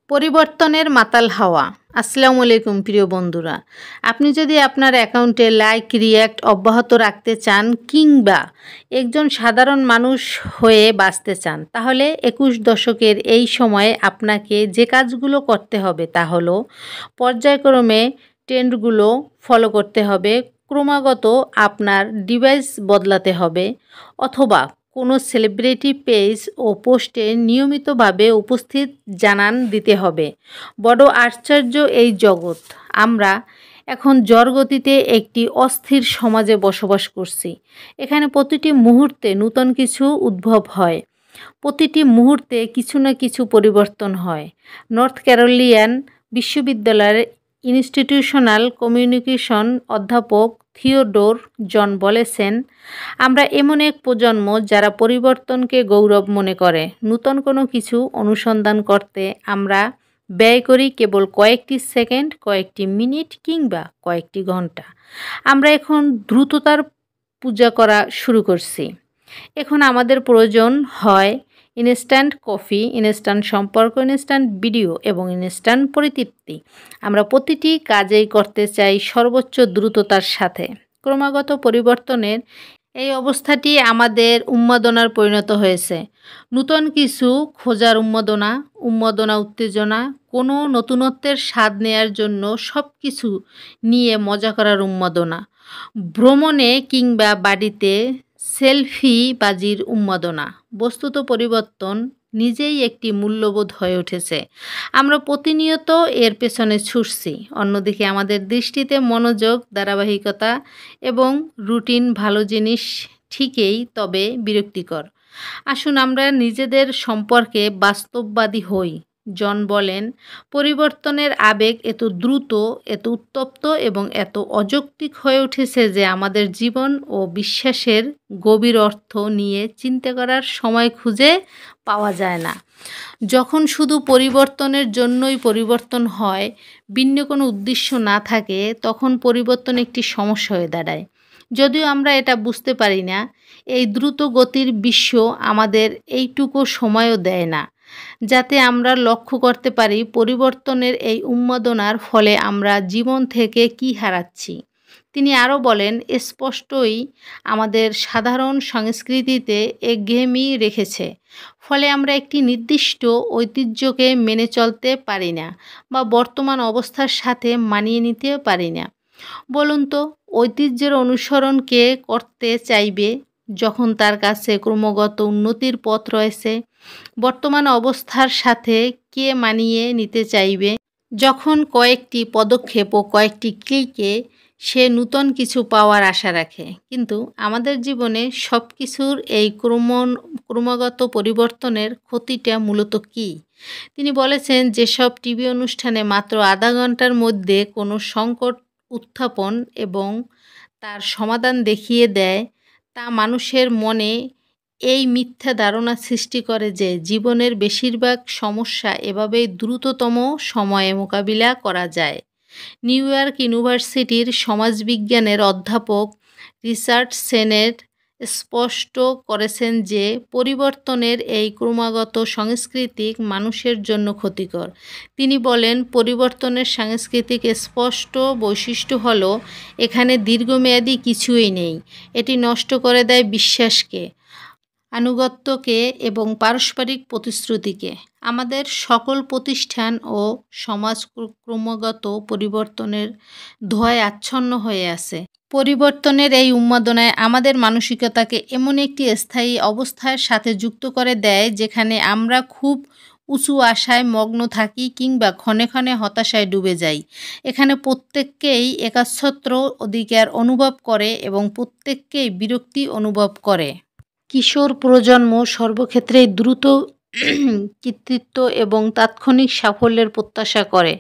পরিবর্তনের মাতাল হাওয়া। আসসালামু আলাইকুম প্রিয় বন্ধুরা, আপনি যদি আপনার অ্যাকাউন্টে লাইক রিয়্যাক্ট অব্যাহত রাখতে চান কিংবা একজন সাধারণ মানুষ হয়ে বাঁচতে চান, তাহলে 21 দশকের এই সময়ে আপনাকে যে কাজগুলো করতে হবে তা হলো পর্যায়ক্রমে ট্রেন্ডগুলো ফলো করতে হবে, ক্রমাগত আপনার ডিভাইস বদলাতে হবে, অথবা কোনো সেলিব্রিটি পেজ ও পোস্টে নিয়মিতভাবে উপস্থিত জানান দিতে হবে। বড় আশ্চর্য এই জগৎ, আমরা এখন জড়গতিতে একটি অস্থির সমাজে বসবাস করছি। এখানে প্রতিটি মুহূর্তে নূতন কিছু উদ্ভব হয়, প্রতিটি মুহূর্তে কিছু না কিছু পরিবর্তন হয়। নর্থ ক্যারোলিয়ান বিশ্ববিদ্যালয়ের ইনস্টিটিউশনাল কমিউনিকেশন অধ্যাপক থিওডোর জন বলেছেন, আমরা এমন এক প্রজন্ম যারা পরিবর্তনকে গৌরব মনে করে। নূতন কোনো কিছু অনুসন্ধান করতে আমরা ব্যয় করি কেবল কয়েকটি সেকেন্ড, কয়েকটি মিনিট কিংবা কয়েকটি ঘন্টা। আমরা এখন দ্রুততার পূজা করা শুরু করছি। এখন আমাদের প্রয়োজন হয় ইনস্ট্যান্ট কফি, ইনস্ট্যান্ট সম্পর্ক, ইনস্ট্যান্ট ভিডিও এবং ইনস্ট্যান্ট পরিতৃপ্তি। আমরা প্রতিটি কাজেই করতে চাই সর্বোচ্চ দ্রুততার সাথে। ক্রমাগত পরিবর্তনের এই অবস্থাটি আমাদের উন্মাদনার পরিণত হয়েছে। নূতন কিছু খোঁজার উন্মাদনা, উত্তেজনা, কোনো নতুনত্বের স্বাদ নেয়ার জন্য সব কিছু নিয়ে মজা করার উন্মাদনা, ভ্রমণে কিংবা বাড়িতে সেলফি বাজির উন্মাদনা। বস্তুত পরিবর্তন নিজেই একটি মূল্যবোধ হয়ে উঠেছে। আমরা প্রতিনিয়ত এর পেছনে ছুটছি। অন্যদিকে আমাদের দৃষ্টিতে মনোযোগ, ধারাবাহিকতা এবং রুটিন ভালো জিনিস ঠিকই, তবে বিরক্তিকর। আসুন আমরা নিজেদের সম্পর্কে বাস্তববাদী হই। জন বলেন, পরিবর্তনের আবেগ এত দ্রুত, এত উত্তপ্ত এবং এত অযৌক্তিক হয়ে উঠেছে যে আমাদের জীবন ও বিশ্বাসের গভীর অর্থ নিয়ে চিন্তা করার সময় খুঁজে পাওয়া যায় না। যখন শুধু পরিবর্তনের জন্যই পরিবর্তন হয়, ভিন্ন কোনো উদ্দেশ্য না থাকে, তখন পরিবর্তন একটি সমস্যা হয়ে দাঁড়ায়। যদিও আমরা এটা বুঝতে পারি না, এই দ্রুত গতির বিশ্ব আমাদের এইটুকু সময়ও দেয় না যাতে আমরা লক্ষ্য করতে পারি পরিবর্তনের এই উন্মাদনার ফলে আমরা জীবন থেকে কী হারাচ্ছি। তিনি আরও বলেন, স্পষ্টই আমাদের সাধারণ সংস্কৃতিতে একঘেয়েমি রেখেছে, ফলে আমরা একটি নির্দিষ্ট ঐতিহ্যকে মেনে চলতে পারি না বা বর্তমান অবস্থার সাথে মানিয়ে নিতে পারি না। বলুন তো, ঐতিহ্যের অনুসরণ কে করতে চাইবে যখন তার কাছে ক্রমাগত উন্নতির পথ রয়েছে? বর্তমান অবস্থার সাথে কে মানিয়ে নিতে চাইবে যখন কয়েকটি পদক্ষেপ ও কয়েকটি ক্লিকে সে নূতন কিছু পাওয়ার আশা রাখে? কিন্তু আমাদের জীবনে সব কিছুর এই ক্রমাগত পরিবর্তনের ক্ষতিটা মূলত কী? তিনি বলেছেন, যেসব টিভি অনুষ্ঠানে মাত্র আধা ঘন্টার মধ্যে কোনো সংকট উত্থাপন এবং তার সমাধান দেখিয়ে দেয়, তা মানুষের মনে এই মিথ্যা ধারণা সৃষ্টি করে যে জীবনের বেশিরভাগ সমস্যা এভাবেই দ্রুততম সময়ে মোকাবিলা করা যায়। নিউ ইয়র্ক ইউনিভার্সিটির সমাজবিজ্ঞানের অধ্যাপক রিচার্ড সেনেট স্পষ্ট করেছেন যে পরিবর্তনের এই ক্রমাগত সাংস্কৃতিক মানুষের জন্য ক্ষতিকর। তিনি বলেন, পরিবর্তনের সাংস্কৃতিক স্পষ্ট বৈশিষ্ট্য হলো এখানে দীর্ঘমেয়াদী কিছুই নেই। এটি নষ্ট করে দেয় বিশ্বাসকে, আনুগত্যকে এবং পারস্পরিক প্রতিশ্রুতিকে। আমাদের সকল প্রতিষ্ঠান ও সমাজ ক্রমাগত পরিবর্তনের ধোঁয়ায় আচ্ছন্ন হয়ে আছে। পরিবর্তনের এই উন্মাদনায় আমাদের মানসিকতাকে এমন একটি স্থায়ী অবস্থার সাথে যুক্ত করে দেয় যেখানে আমরা খুব উঁচু আশায় মগ্ন থাকি কিংবা ক্ষণে ক্ষণে হতাশায় ডুবে যাই। এখানে প্রত্যেককেই একাচ্ছত্র অধিকার অনুভব করে এবং প্রত্যেককেই বিরক্তি অনুভব করে। কিশোর প্রজন্ম সর্বক্ষেত্রেই দ্রুত কৃতিত্ব এবং তাৎক্ষণিক সাফল্যের প্রত্যাশা করে,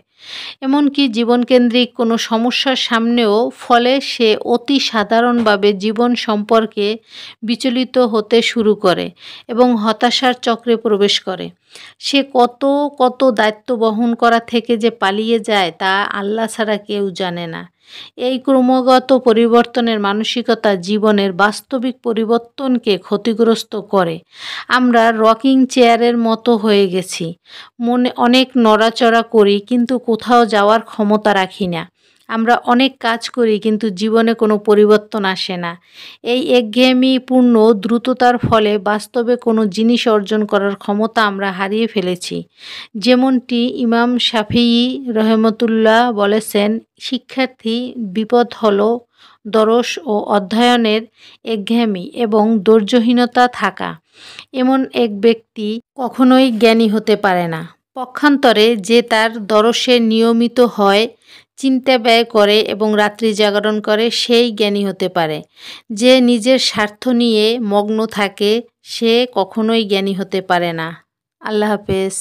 এমনকি জীবনকেন্দ্রিক কোনো সমস্যার সামনেও। ফলে সে অতি সাধারণভাবে জীবন সম্পর্কে বিচলিত হতে শুরু করে এবং হতাশার চক্রে প্রবেশ করে। সে কত দায়িত্ব বহন করা থেকে যে পালিয়ে যায় তা আল্লাহ ছাড়া কেউ জানে না। এই ক্রমাগত পরিবর্তনের মানসিকতা জীবনের বাস্তবিক পরিবর্তনকে ক্ষতিগ্রস্ত করে। আমরা রকিং চেয়ারের মতো হয়ে গেছি, মনে অনেক নড়াচড়া করি কিন্তু কোথাও যাওয়ার ক্ষমতা রাখি না। আমরা অনেক কাজ করি কিন্তু জীবনে কোনো পরিবর্তন আসে না। এই একঘেয়েমিপূর্ণ দ্রুততার ফলে বাস্তবে কোনো জিনিস অর্জন করার ক্ষমতা আমরা হারিয়ে ফেলেছি। যেমনটি ইমাম শাফিঈ রহমতুল্লাহ বলেছেন, শিক্ষার্থী বিপদ হলো দরস ও অধ্যয়নের একঘেয়েমি এবং ধৈর্যহীনতা থাকা। এমন এক ব্যক্তি কখনোই জ্ঞানী হতে পারে না। পক্ষান্তরে যে তার দরসে নিয়মিত হয়, চিন্তা ব্যয় করে এবং রাত্রি জাগরণ করে, সেই জ্ঞানী হতে পারে। যে নিজের স্বার্থ নিয়ে মগ্ন থাকে সে কখনোই জ্ঞানী হতে পারে না। আল্লাহ হাফেজ।